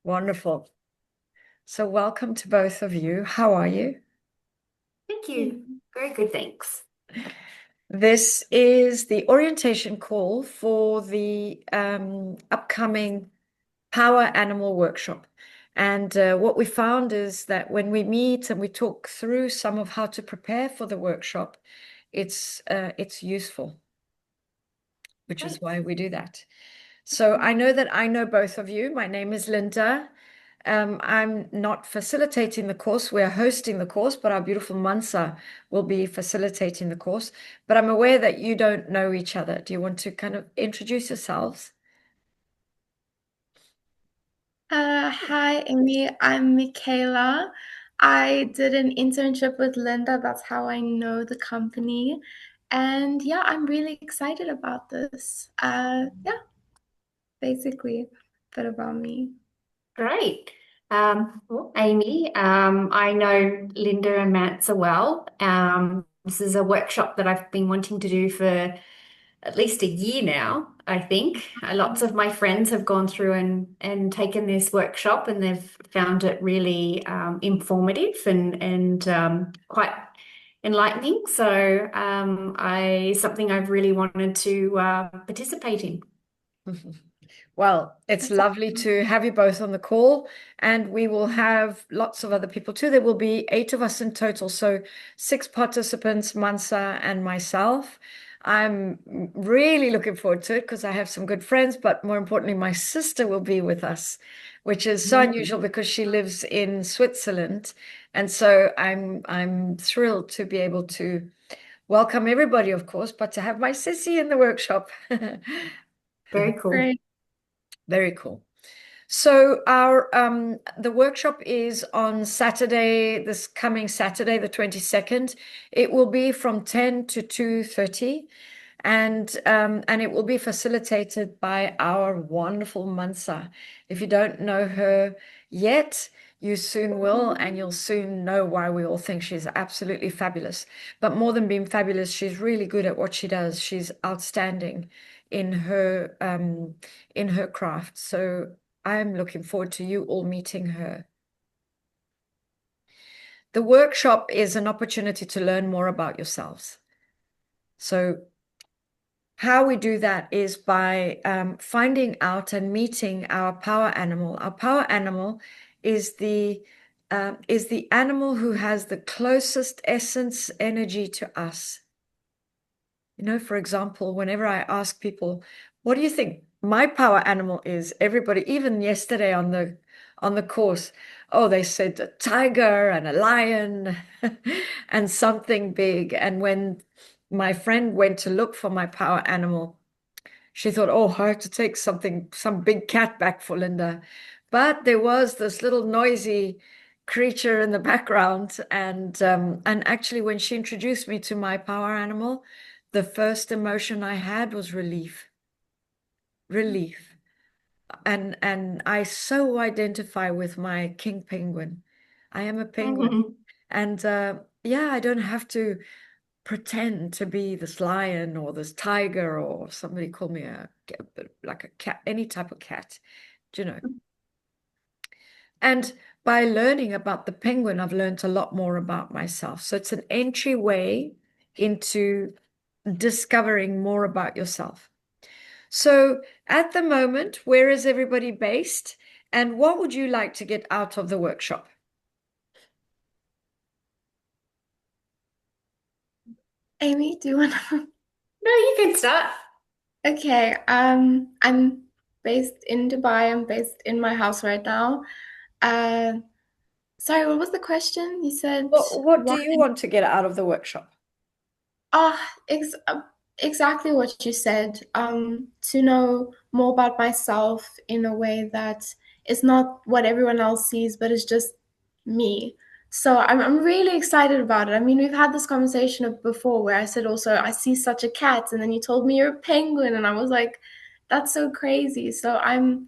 Wonderful. So welcome to both of you. How are you? Thank you. Very good, thanks. This is the orientation call for the upcoming Power Animal Workshop. And what we found is that when we meet and we talk through some of how to prepare for the workshop, it's useful, which is Great. why we do that. So I know that I know both of you. My name is Linda. I'm not facilitating the course. We're hosting the course, but our beautiful Mansa will be facilitating the course. But I'm aware that you don't know each other. Do you want to kind of introduce yourselves? Hi, Amy. I'm Michaela. I did an internship with Linda. That's how I know the company. And yeah, I'm really excited about this. Yeah, basically, a bit about me. Great. Well, Amy, I know Linda and Mantza well. This is a workshop that I've been wanting to do for at least a year now, I think. Lots of my friends have gone through and taken this workshop and they've found it really informative and quite enlightening. So I something I've really wanted to participate in. Well, it's That's lovely awesome. to have you both on the call, and we will have lots of other people too. There will be 8 of us in total, so 6 participants, Mansa and myself. I'm really looking forward to it because I have some good friends, but more importantly, my sister will be with us, which is so unusual because she lives in Switzerland. And so I'm thrilled to be able to welcome everybody, of course, but to have my sissy in the workshop. Very cool. Great. Very cool. So our the workshop is on Saturday, this coming Saturday, the 22nd. It will be from 10 to 2:30, and it will be facilitated by our wonderful Mansa. If you don't know her yet, you soon will, and you'll soon know why we all think she's absolutely fabulous. But more than being fabulous, she's really good at what she does. She's outstanding in her craft. So I'm looking forward to you all meeting her. The workshop is an opportunity to learn more about yourselves. So how we do that is by finding out and meeting our power animal. Our power animal is the animal who has the closest essence energy to us. You know, for example, whenever I ask people, what do you think my power animal is? Everybody, even yesterday on the course, oh, they said a tiger and a lion and something big. And when my friend went to look for my power animal, she thought, oh, I have to take some big cat back for Linda. But there was this little noisy creature in the background. And actually, when she introduced me to my power animal, the first emotion I had was relief. Relief. And I so identify with my king penguin. I am a penguin. Mhm. And yeah, I don't have to pretend to be this lion or this tiger or somebody call me like a cat, any type of cat, do you know? And by learning about the penguin, I've learned a lot more about myself. So it's an entryway into discovering more about yourself. So at the moment, where is everybody based? And what would you like to get out of the workshop? Amy, do you want to? No, you can start. Okay. I'm based in Dubai. I'm based in my house right now. Uh, Sorry, what was the question? You said What do why? you want to get out of the workshop? Ex exactly what you said. To know more about myself in a way that is not what everyone else sees, but it's just me. So I'm really excited about it. I mean, we've had this conversation before where I said also I see such a cat, and then you told me you're a penguin, and I was like, that's so crazy. So I'm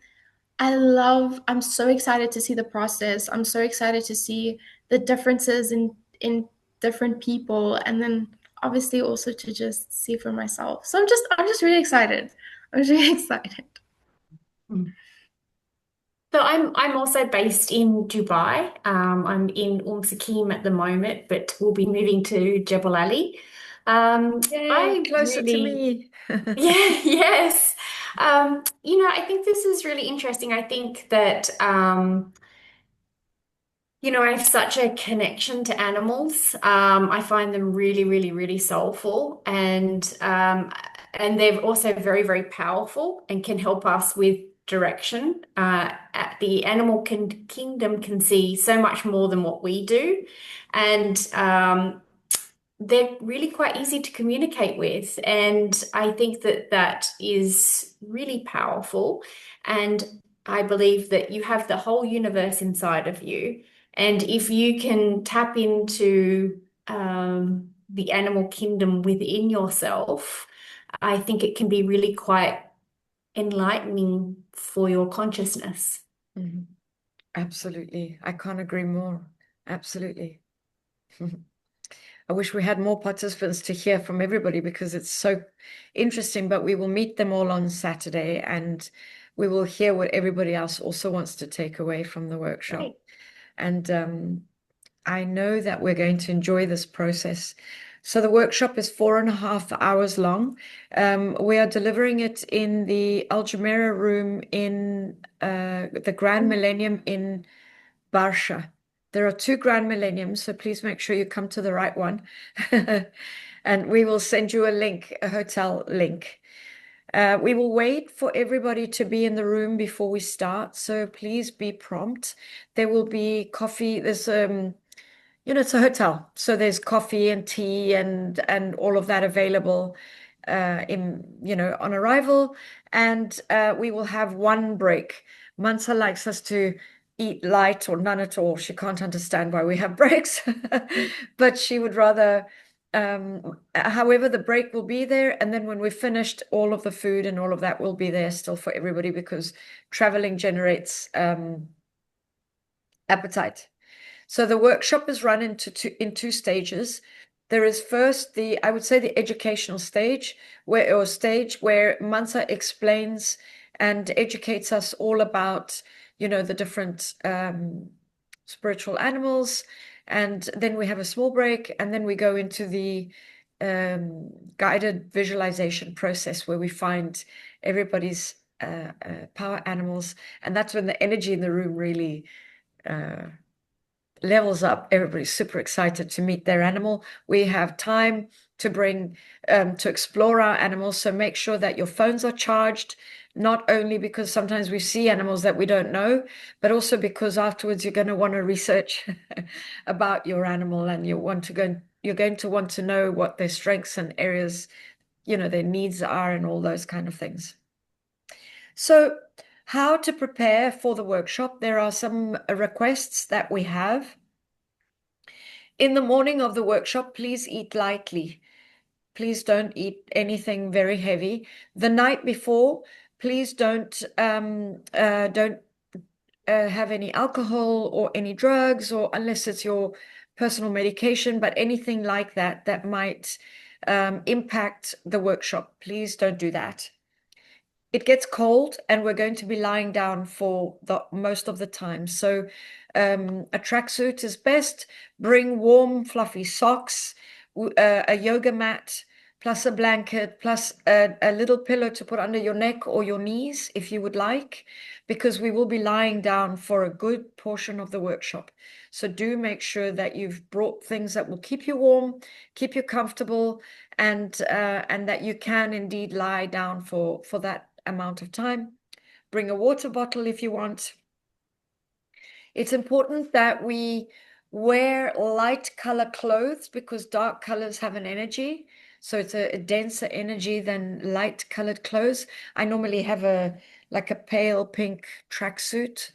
so excited to see the process. I'm so excited to see the differences in different people and then obviously also to just see for myself. So I'm just really excited. I'm just really excited. Mm. So I'm also based in Dubai. I'm in Sakim at the moment, but we'll be moving to Jebel Ali. Yay, I closer to really, me. yeah, yes. I think this is really interesting. I think that I have such a connection to animals. I find them really, really, really soulful, and they're also very, very powerful and can help us with direction. The kingdom can see so much more than what we do, and they're really quite easy to communicate with. And I think that that is really powerful. And I believe that you have the whole universe inside of you. And if you can tap into the animal kingdom within yourself, I think it can be really quite enlightening for your consciousness. Mhm. Absolutely. I can't agree more. Absolutely. I wish we had more participants to hear from everybody because it's so interesting, but we will meet them all on Saturday and we will hear what everybody else also wants to take away from the workshop. Great. And I know that we're going to enjoy this process. So the workshop is 4.5 hours long. We are delivering it in the Al Jumeirah room in the Grand Millennium in Barsha. There are 2 Grand Millenniums, so please make sure you come to the right one. And we will send you a link, a hotel link. We will wait for everybody to be in the room before we start, so please be prompt. There will be coffee. There's it's a hotel, so there's coffee and tea and all of that available on arrival. And we will have one break. Mansa likes us to eat light or none at all. She can't understand why we have breaks, but she would rather. However, the break will be there, and then when we're finished, all of the food and all of that will be there still for everybody because traveling generates appetite. So the workshop is run in 2 stages. There is first I would say the educational stage where Mansa explains and educates us all about, the different spiritual animals. And then we have a small break, and then we go into the guided visualization process where we find everybody's power animals. And that's when the energy in the room really levels up. Everybody's super excited to meet their animal. We have time to to explore our animals. So make sure that your phones are charged, not only because sometimes we see animals that we don't know, but also because afterwards you're going to want to research about your animal and you're going to want to know what their strengths and areas, their needs are and all those kind of things. So how to prepare for the workshop? There are some requests that we have. In the morning of the workshop, please eat lightly. Please don't eat anything very heavy. The night before, please don't have any alcohol or any drugs, or unless it's your personal medication, but anything like that might impact the workshop. Please don't do that. It gets cold and we're going to be lying down for the most of the time. So a tracksuit is best. Bring warm, fluffy socks, a yoga mat, plus a blanket, plus a little pillow to put under your neck or your knees if you would like, because we will be lying down for a good portion of the workshop. So do make sure that you've brought things that will keep you warm, keep you comfortable, and that you can indeed lie down for that amount of time. Bring a water bottle if you want. It's important that we wear light color clothes because dark colors have an energy. So it's a denser energy than light colored clothes. I normally have a pale pink tracksuit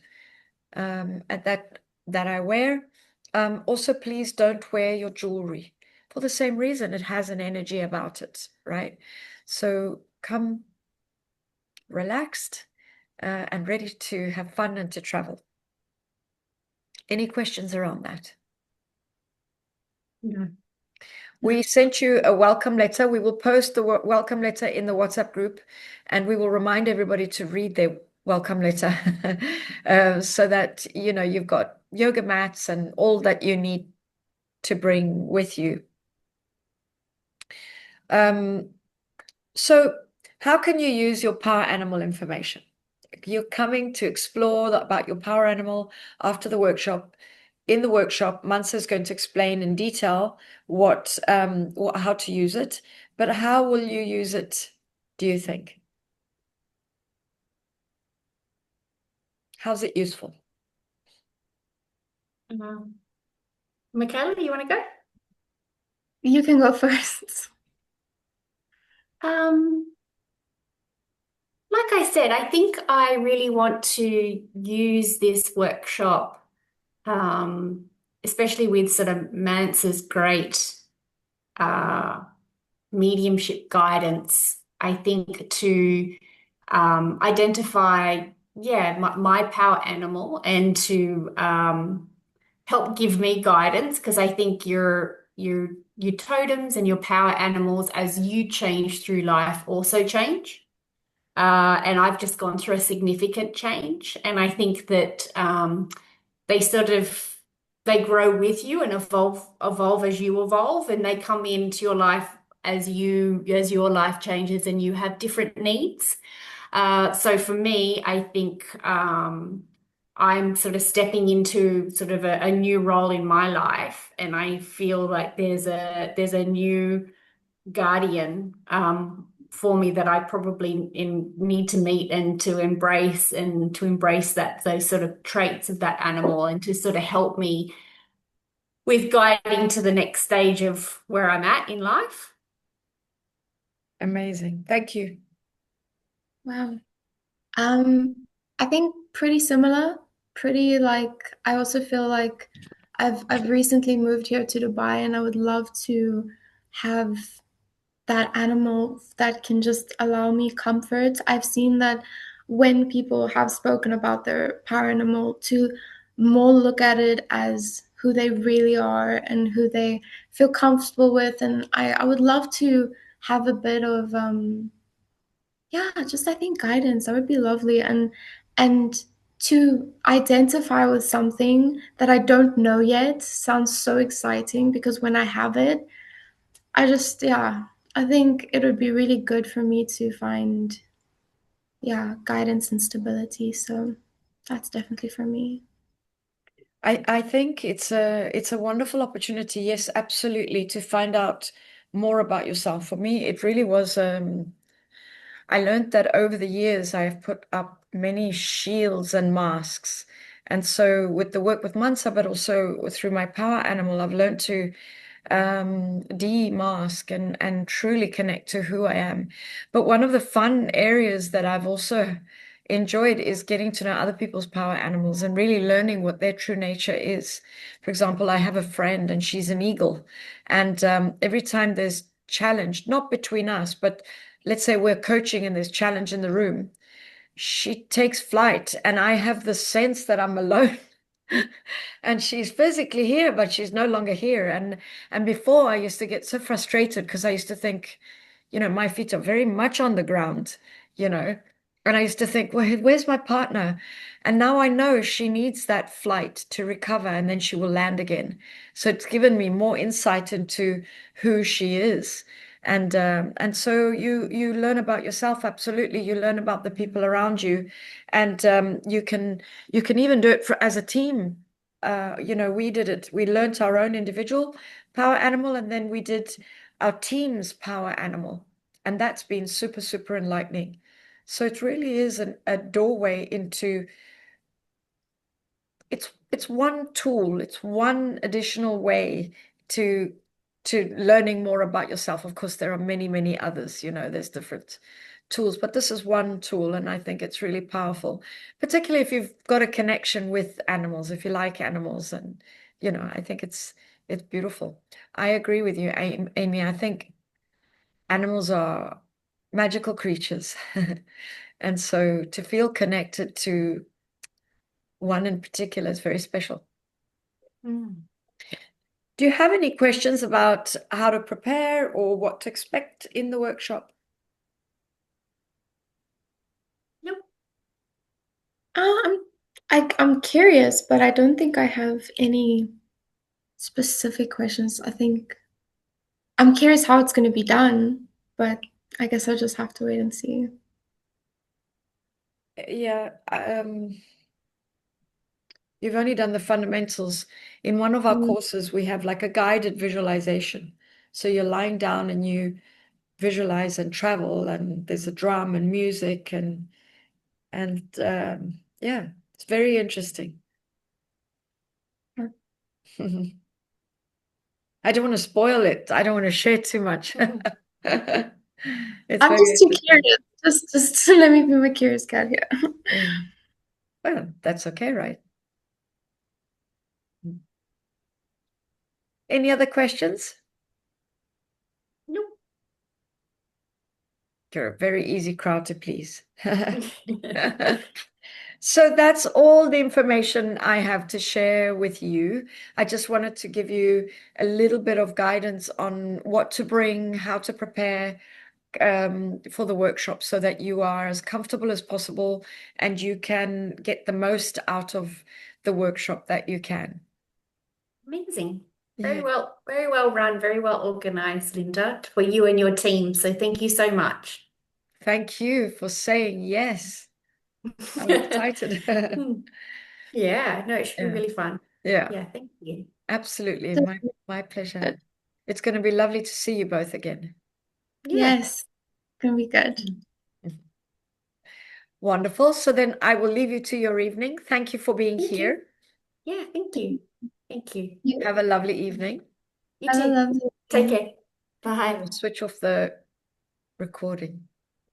that I wear. Also, please don't wear your jewelry for the same reason. It has an energy about it, right? So come relaxed and ready to have fun and to travel. Any questions around that? No. We sent you a welcome letter. We will post the welcome letter in the WhatsApp group, and we will remind everybody to read welcome letter, so that you've got yoga mats and all that you need to bring with you. So how can you use your power animal information? You're coming to explore about your power animal after the workshop. In the workshop, Mansa is going to explain in detail how to use it, but how will you use it, do you think? How's it useful? Michaela, you want to go? You can go first. Like I said, I think I really want to use this workshop, especially with sort of Mance's great mediumship guidance, I think to identify, my power animal and to help give me guidance because I think your totems and your power animals as you change through life also change. And I've just gone through a significant change. And I think that they sort of they grow with you and evolve as you evolve, and they come into your life as your life changes and you have different needs. So for me, I think I'm sort of stepping into sort of a new role in my life, and I feel like there's a new guardian for me that I probably need to meet and to embrace that those sort of traits of that animal and to sort of help me with guiding to the next stage of where I'm at in life. Amazing. Thank you. Wow. I think pretty similar. Pretty like I also feel like I've recently moved here to Dubai and I would love to have that animal that can just allow me comfort. I've seen that when people have spoken about their power animal to more look at it as who they really are and who they feel comfortable with. And I would love to have a bit of yeah, just I think guidance. That would be lovely. And to identify with something that I don't know yet sounds so exciting because when I have it, yeah, I think it would be really good for me to find, yeah, guidance and stability. So that's definitely for me. I think it's a wonderful opportunity, yes, absolutely, to find out more about yourself. For me, it really was I learned that over the years I've put up many shields and masks. And so with the work with Mansa, but also through my power animal, I've learned to de-mask and truly connect to who I am. But one of the fun areas that I've also enjoyed is getting to know other people's power animals and really learning what their true nature is. For example, I have a friend and she's an eagle. And every time there's challenge, not between us, but let's say we're coaching and there's challenge in the room, she takes flight and I have the sense that I'm alone. And she's physically here, but she's no longer here. And before I used to get so frustrated because I used to think, my feet are very much on the ground, you know. And I used to think, well, where's my partner? And now I know she needs that flight to recover and then she will land again. So it's given me more insight into who she is. And so you learn about yourself, absolutely. You learn about the people around you, and you can even do it as a team. We did it. We learned our own individual power animal, and then we did our team's power animal, and that's been super, super enlightening. So it really is a doorway into. It's one tool. It's one additional way to learning more about yourself. Of course, there are many, many others. There's different tools, but this is one tool, and I think it's really powerful, particularly if you've got a connection with animals, if you like animals, and I think it's beautiful. I agree with you, Amy. I think animals are magical creatures, and so to feel connected to one in particular is very special. Mm. Do you have any questions about how to prepare or what to expect in the workshop? Nope. I'm curious, but I don't think I have any specific questions. I think I'm curious how it's going to be done, but I guess I'll just have to wait and see. Yeah, you've only done the fundamentals. In one of our Mm. courses, we have like a guided visualization. So you're lying down and you visualize and travel, and there's a drum and music and yeah, it's very interesting. Yeah. I don't want to spoil it. I don't want to share too much. It's I'm very just too interesting. curious. Just let me be my curious cat here. Yeah. Well, that's okay, right? Any other questions? Nope. You're a very easy crowd to please. So that's all the information I have to share with you. I just wanted to give you a little bit of guidance on what to bring, how to prepare for the workshop so that you are as comfortable as possible and you can get the most out of the workshop that you can. Amazing. Yeah. Very well run, very well organized, Linda, for you and your team. So thank you so much. Thank you for saying yes. I'm excited. Yeah, no, it should be Yeah. really fun. Yeah, Yeah, thank you. absolutely. Just- My pleasure. It's going to be lovely to see you both again. Yeah. Yes, it's gonna be good. Wonderful. So then I will leave you to your evening. Thank you for being Thank you. here. Yeah, thank you. Thank you. You Have a lovely evening. You have a too. lovely Take evening. care. I Bye. will switch off the recording.